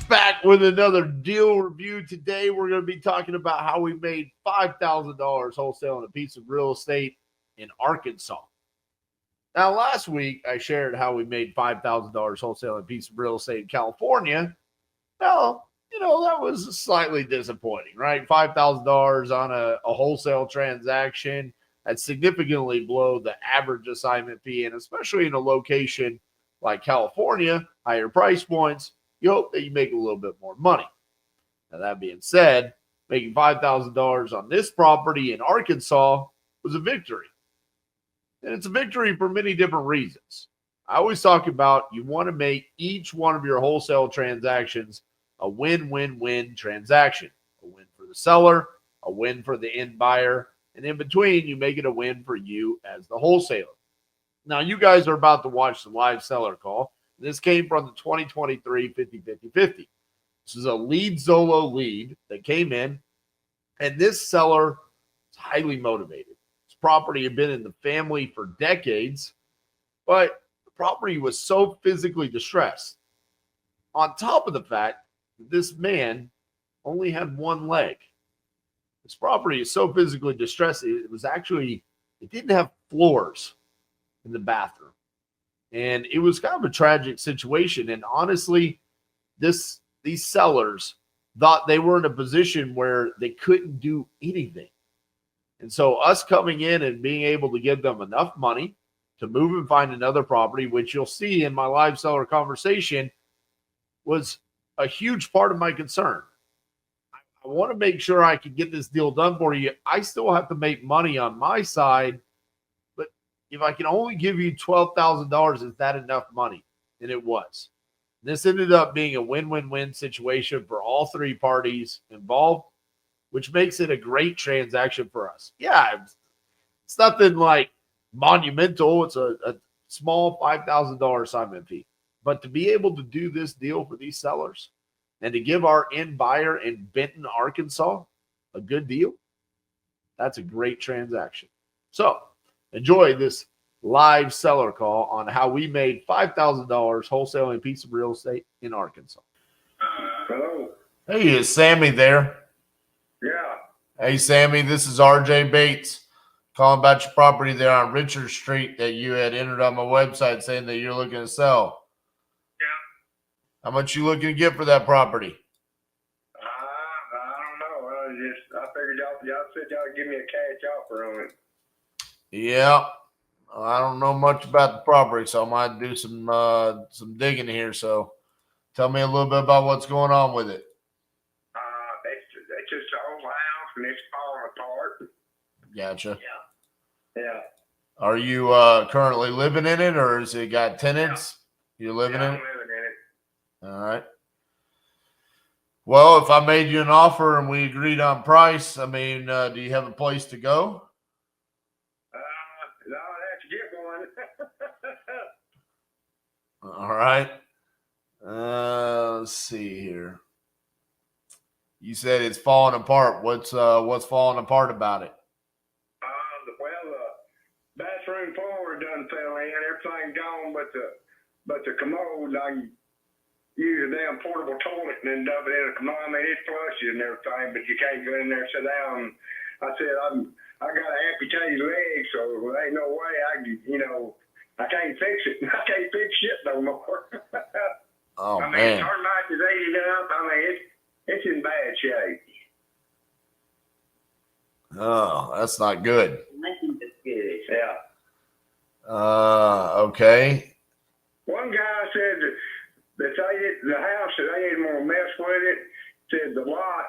back with another deal review. Today, we're going to be talking about how we made $5,000 wholesaling a piece of real estate in Arkansas. Now, last week, I shared how we made $5,000 wholesaling a piece of real estate in California. Well, that was slightly disappointing, right? $5,000 on a wholesale transaction. That's significantly below the average assignment fee, and especially in a location like California, higher price points, you hope that you make a little bit more money. Now, that being said, making $5,000 on this property in Arkansas was a victory. And it's a victory for many different reasons. I always talk about you want to make each one of your wholesale transactions a win-win-win transaction. A win for the seller, a win for the end buyer, and in between, you make it a win for you as the wholesaler. Now, you guys are about to watch the live seller call. This came from the 2023 50-50-50. This is a lead Zolo lead that came in, and this seller is highly motivated. This property had been in the family for decades, but the property was so physically distressed. On top of the fact that this man only had one leg. This property is so physically distressed, it didn't have floors in the bathroom. And it was kind of a tragic situation. And honestly, these sellers thought they were in a position where they couldn't do anything. And so us coming in and being able to give them enough money to move and find another property, which you'll see in my live seller conversation, was a huge part of my concern. I want to make sure I can get this deal done for you. I still have to make money on my side, but if I can only give you $12,000, is that enough money? And it was. This ended up being a win-win-win situation for all three parties involved, which makes it a great transaction for us. Yeah, it's nothing like monumental. It's a small $5,000 assignment fee. But to be able to do this deal for these sellers and to give our end buyer in Benton, Arkansas, a good deal, that's a great transaction. So enjoy this live seller call on how we made $5,000 wholesaling a piece of real estate in Arkansas. Hello. Hey, is Sammy there? Yeah. Hey, Sammy, this is RJ Bates calling about your property there on Richard Street that you had entered on my website saying that you're looking to sell. Yeah. How much you looking to get for that property? I don't know. I figured y'all said y'all would give me a cash offer on it. Yeah. I don't know much about the property, so I might do some digging here. So tell me a little bit about what's going on with it. It's just an old house and it's falling apart. Gotcha. Yeah. Are you currently living in it, or has it got tenants? Yeah. You're living in it? I'm living in it. All right. Well, if I made you an offer and we agreed on price, do you have a place to go? No, I'd have to get one. All right. Let's see here. You said it's falling apart. What's falling apart about it? The bathroom floor done fell in. Everything gone, but the commode. I can use a damn portable toilet and then dump it in a commode. I mean, it flushes and everything, but you can't go in there and sit down. I said I got an amputated leg, so there ain't no way I can't fix it. I can't fix shit no more. Oh, man. man. Termite is eating up. It's in bad shape. Oh, that's not good. Yeah. Okay. One guy said that the house that they didn't want to mess with it. Said the lot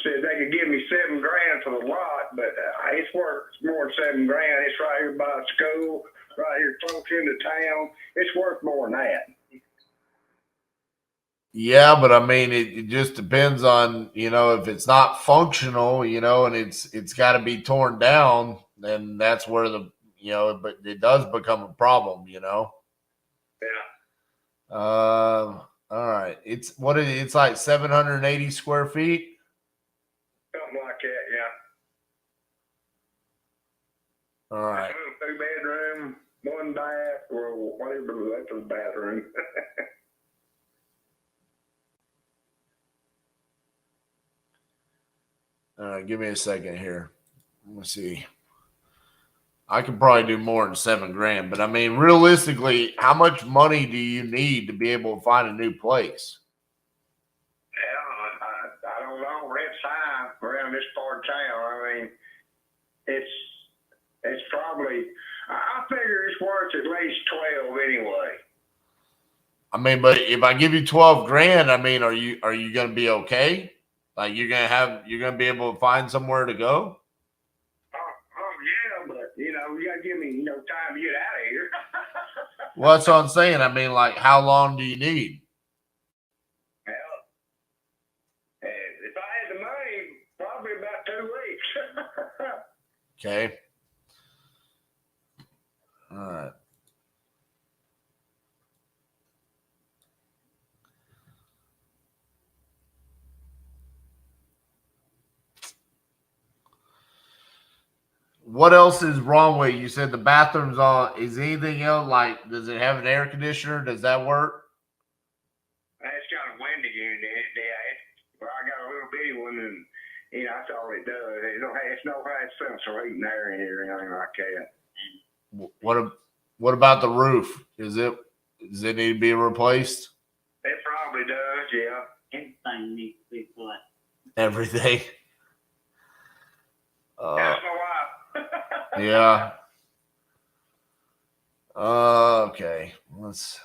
said they could give me $7,000 for the lot, but it's worth more than $7,000. It's right here by the school, right here close into town. It's worth more than that. Yeah, but it just depends on, if it's not functional, and it's got to be torn down, then that's where but it does become a problem, Yeah. All right. It's like 780 square feet. Something like that, yeah. All right. 2-bedroom, 1 bath, or whatever left of the bathroom. Give me a second here. Let me see. I could probably do more than $7,000, but I mean, realistically, how much money do you need to be able to find a new place? Yeah, I don't know. Rent's high around this part of town. I mean, it's probably, I figure it's worth at least 12 anyway. I mean, but if I give you $12,000, I mean, are you going to be okay? Like you're going to be able to find somewhere to go? Yeah, but you got to give me, time to get out of here. Well, that's what I'm saying. I mean, like, how long do you need? Well, if I had the money, probably about 2 weeks. Okay. All right. What else is wrong with it? You said the bathroom's on. Is anything else, like, does it have an air conditioner? Does that work? It's got a window unit. Well, I got a little bitty one, and that's all it does. It's no high central heating air in here or anything like that. What about the roof? Does it need to be replaced? It probably does, yeah. Everything needs to be flat. Everything. That's my wife. Yeah. Okay. Let's.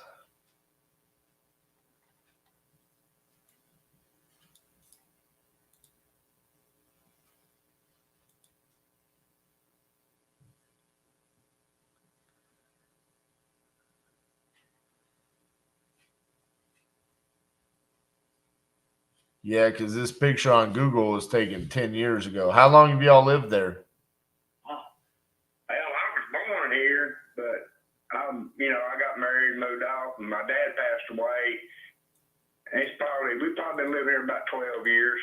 Yeah, because this picture on Google was taken 10 years ago. How long have y'all lived there? Well, I was born here, but I got married, moved off, and my dad passed away. We've probably been living here about 12 years.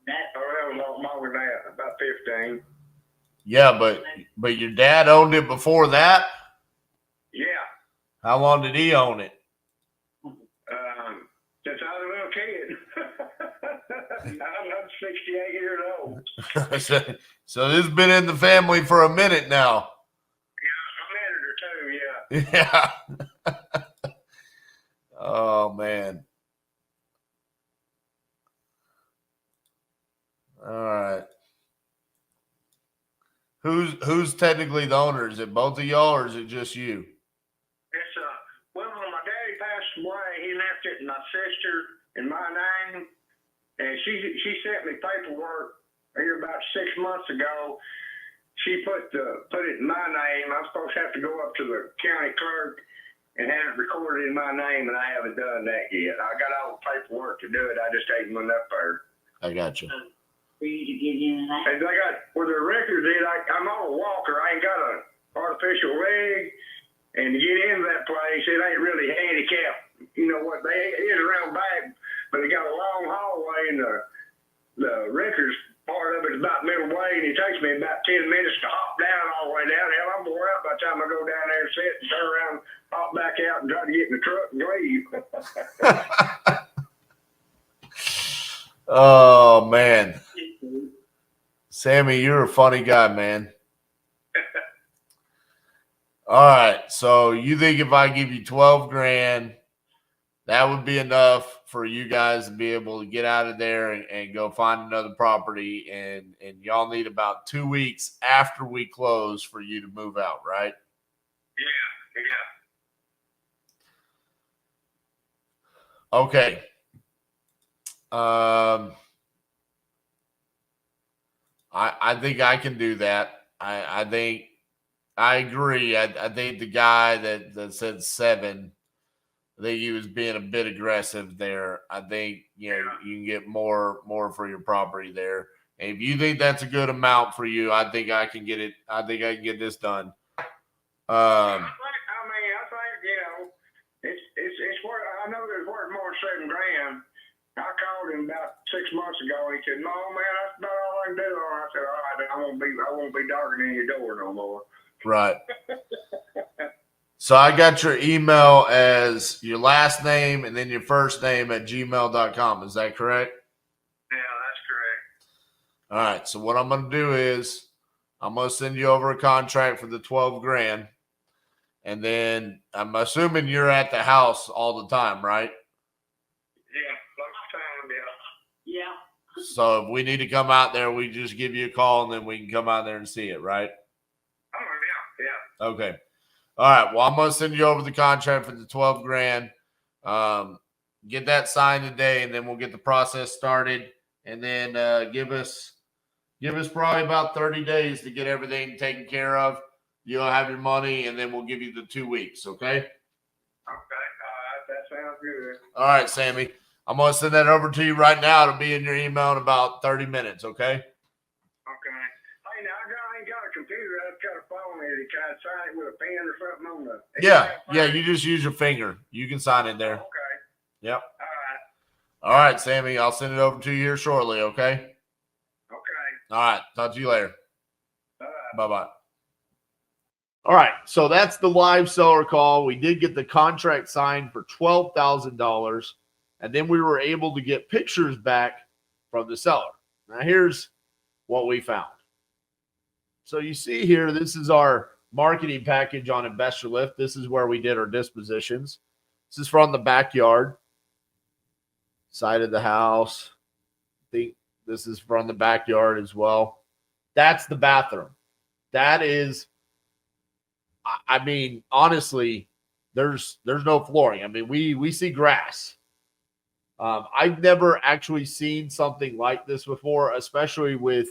That was a lot longer than that, about 15. Yeah, but your dad owned it before that? Yeah. How long did he own it? Since I was a little kid. I'm 68 years old. So this has been in the family for a minute now. Yeah, a minute or two, yeah. Yeah. Oh, man. All right. Who's technically the owner? Is it both of y'all or is it just you? It's when my daddy passed away, he left it to my sister in my name, and she sent me paperwork here about 6 months ago. She put it in my name. I'm supposed to have to go up to the county clerk and have it recorded in my name, and I haven't done that yet. I got all the paperwork to do it. I just ain't went up there. I got you. For you to get in and out. And I got where the records is. I'm on a walker. I ain't got an artificial leg, and to get into that place, it ain't really handicapped. You know what? They is around back, but they got a long hallway, and the records part of it is about middle way, and it takes me about 10 minutes to hop down all the way down. Hell, I'm wore out by the time I go down there and sit and turn around, hop back out, and try to get in the truck and leave. Oh, man. Sammy, you're a funny guy, man. All right. So you think if I give you $12,000, that would be enough for you guys to be able to get out of there and go find another property. And y'all need about 2 weeks after we close for you to move out, right? Yeah. Okay. I think I can do that. I think I agree. I think the guy that said 7, I think he was being a bit aggressive there. I think you can get more for your property there. And if you think that's a good amount for you, I think I can get it. I think I can get this done. I think it's worth. I know it's worth more than $7,000. I called him about 6 months ago. He said, "No, man, that's about all I can do." I said, "All right, I won't be darkening your door no more." Right. So I got your email as your last name and then your first name at gmail.com. Is that correct? Yeah, that's correct. All right. So what I'm going to do is I'm going to send you over a contract for the 12 grand. And then I'm assuming you're at the house all the time, right? Yeah, most time, yeah. Yeah. So if we need to come out there, we just give you a call and then we can come out there and see it, right? Oh, yeah, yeah. Okay. All right. Well, I'm going to send you over the contract for the 12 grand. Get that signed today, and then we'll get the process started. And then give us probably about 30 days to get everything taken care of. You'll have your money, and then we'll give you the 2 weeks, okay? Okay, all right, that sounds good. All right, Sammy. I'm going to send that over to you right now. It'll be in your email in about 30 minutes, okay? Okay. Hey, now I ain't got a computer. I've got a phone here. Can I sign it with a pen or something on the? Yeah, you just use your finger. You can sign it there. Okay. Yep. All All right, Sammy. I'll send it over to you here shortly, okay? Okay. All right. Talk to you later. All right. Bye-bye. All right. So that's the live seller call. We did get the contract signed for $12,000, and then we were able to get pictures back from the seller. Now, here's what we found. So you see here, this is our marketing package on Investor Lift. This is where we did our dispositions. This is from the backyard, side of the house. I think this is from the backyard as well. That's the bathroom. That is, I mean, honestly, there's no flooring. I mean, we see grass. I've never actually seen something like this before, especially with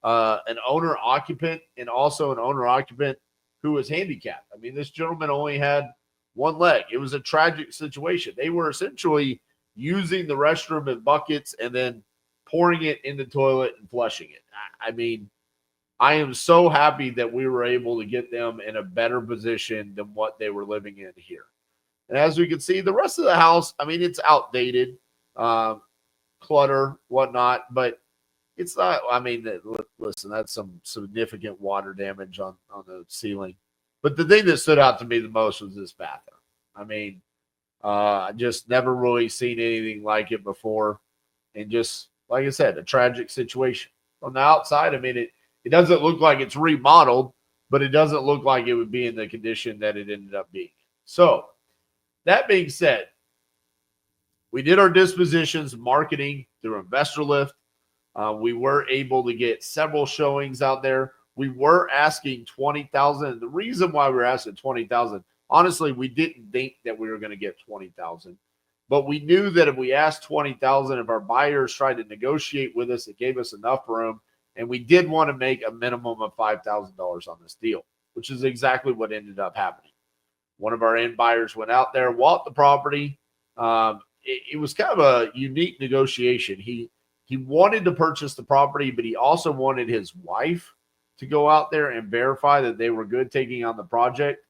an owner occupant and also an owner occupant who was handicapped. I mean, this gentleman only had one leg. It was a tragic situation. They were essentially using the restroom in buckets and then pouring it in the toilet and flushing it. I mean, I am so happy that we were able to get them in a better position than what they were living in here. And as we can see, the rest of the house, I mean, it's outdated, clutter, whatnot, but it's not, I mean, listen, that's some significant water damage on the ceiling. But the thing that stood out to me the most was this bathroom. I mean, I just never really seen anything like it before. And just, like I said, a tragic situation. From the outside, I mean, it doesn't look like it's remodeled, but it doesn't look like it would be in the condition that it ended up being. So, that being said, we did our dispositions marketing through Investor Lift. We were able to get several showings out there. We were asking $20,000. The reason why we were asking $20,000, honestly, we didn't think that we were going to get $20,000, but we knew that if we asked $20,000, if our buyers tried to negotiate with us, it gave us enough room, and we did want to make a minimum of $5,000 on this deal, which is exactly what ended up happening. One of our end buyers went out there, walked the property. It was kind of a unique negotiation. He wanted to purchase the property, but he also wanted his wife to go out there and verify that they were good taking on the project.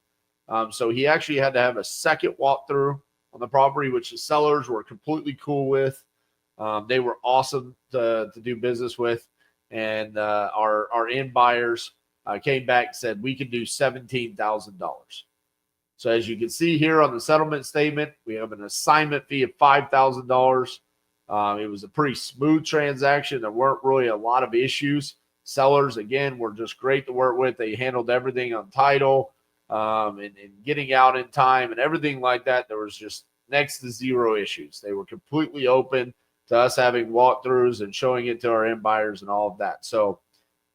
So he actually had to have a second walkthrough on the property, which the sellers were completely cool with. They were awesome to do business with. And our end buyers came back and said, we can do $17,000. So as you can see here on the settlement statement, we have an assignment fee of $5,000. It was a pretty smooth transaction. There weren't really a lot of issues. Sellers, again, were just great to work with. They handled everything on title and getting out in time and everything like that. There was just next to zero issues. They were completely open to us having walkthroughs and showing it to our end buyers and all of that. So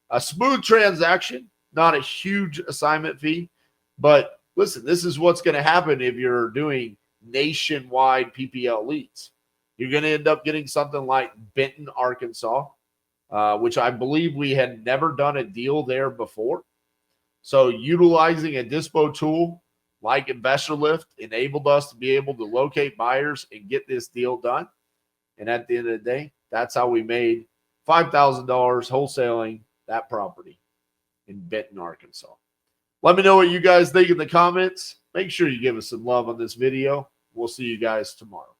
a smooth transaction, not a huge assignment fee. But listen, this is what's going to happen if you're doing nationwide PPL leads. You're going to end up getting something like Benton, Arkansas, which I believe we had never done a deal there before. So utilizing a dispo tool like Investor Lift enabled us to be able to locate buyers and get this deal done. And at the end of the day, that's how we made $5,000 wholesaling that property in Benton, Arkansas. Let me know what you guys think in the comments. Make sure you give us some love on this video. We'll see you guys tomorrow.